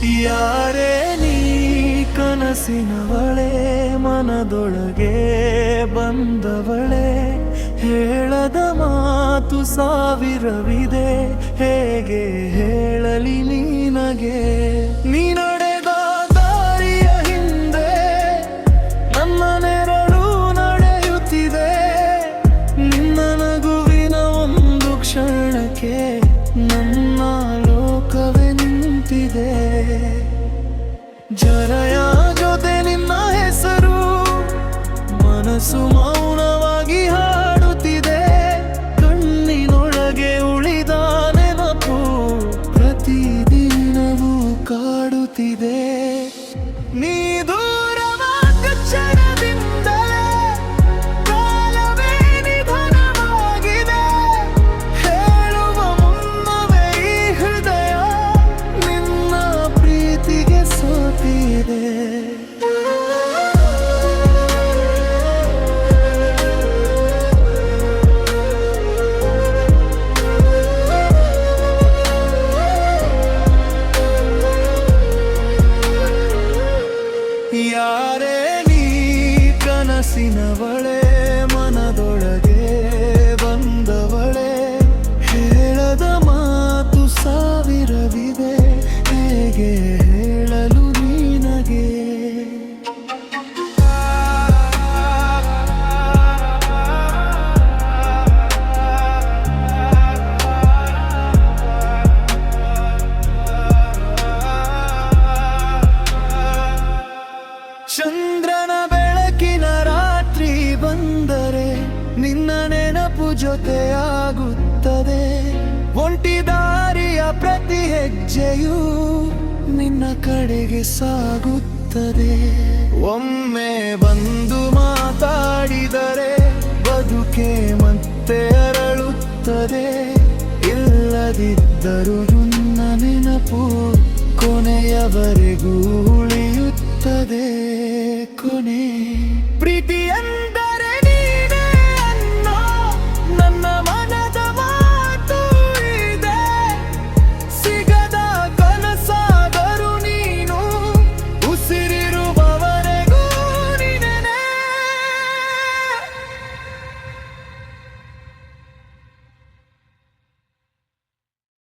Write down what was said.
ಯಾರೇ ನೀ ಕನಸಿನವಳೆ, ಮನದೊಳಗೆ ಬಂದವಳೆ, ಹೇಳದ ಮಾತು ಸಾವಿರವಿದೆ, ಹೇಗೆ ಹೇಳಲಿ ನಿನಗೆ. ನೀ ನಡೆದ ದಾರಿಯ ಹಿಂದೆ ನನ್ನ ನೆರಳು ನಡೆಯುತ್ತಿದೆ, ನಿನ್ನ ನಗುವಿನ ಒಂದು ಕ್ಷಣಕ್ಕೆ ನನ್ನ ಲೋಕವೇ ನಿಂತಿದೆ. ಜರಯ ಜೊತೆ ನಿನ್ನ ಹೆಸರು ಮನಸ್ಸು ಮೌನವಾಗಿ ಹಾಡುತ್ತಿದೆ, ಕಣ್ಣಿನೊಳಗೆ ಉಳಿದ ನೆನಪು ಪ್ರತಿದಿನವೂ ಕಾಡುತ್ತಿದೆ. ನೀ ದೂರವಾದ ಕ್ಷಣದಿಂದಲೇ ಕಾಲವೇ ನಿಧನವಾಗಿದೆ, ಹೇಳುವ ಮುನ್ನವೇ ಈ ಹೃದಯ ನಿನ್ನ ಪ್ರೀತಿಗೆ ಸೋತಿದೆ. ಯಾರೇ ನೀ ಕನಸಿನವಳೆ, ಮನದೊಳಗೆ ಬಂದವಳೆ, ಹೇಳದ ಮಾತು ಸಾವಿರವಿದೆ, ಹೇಗೆ ಹೇಳಲು ನಿನಗೆ. ಚಂದ್ರನ ಬೆಳಕಿನ ರಾತ್ರಿ ಬಂದರೆ ನಿನ್ನ ನೆನಪು ಜೊತೆಯಾಗುತ್ತದೆ, ಒಂಟಿ ದಾರಿಯ ಪ್ರತಿ ಹೆಜ್ಜೆಯೂ ನಿನ್ನ ಕಡೆಗೆ ಸಾಗುತ್ತದೆ. ಒಮ್ಮೆ ಬಂದು ಮಾತಾಡಿದರೆ ಬದುಕೆ ಮತ್ತೆ ಅರಳುತ್ತದೆ, ಇಲ್ಲದಿದ್ದರೂ ನಿನ್ನ ನೆನಪು ಕೊನೆಯವರೆಗೂ ಉಳಿಯುತ್ತದೆ. ಕೊನೆ ಪ್ರೀತಿಯನ್ನು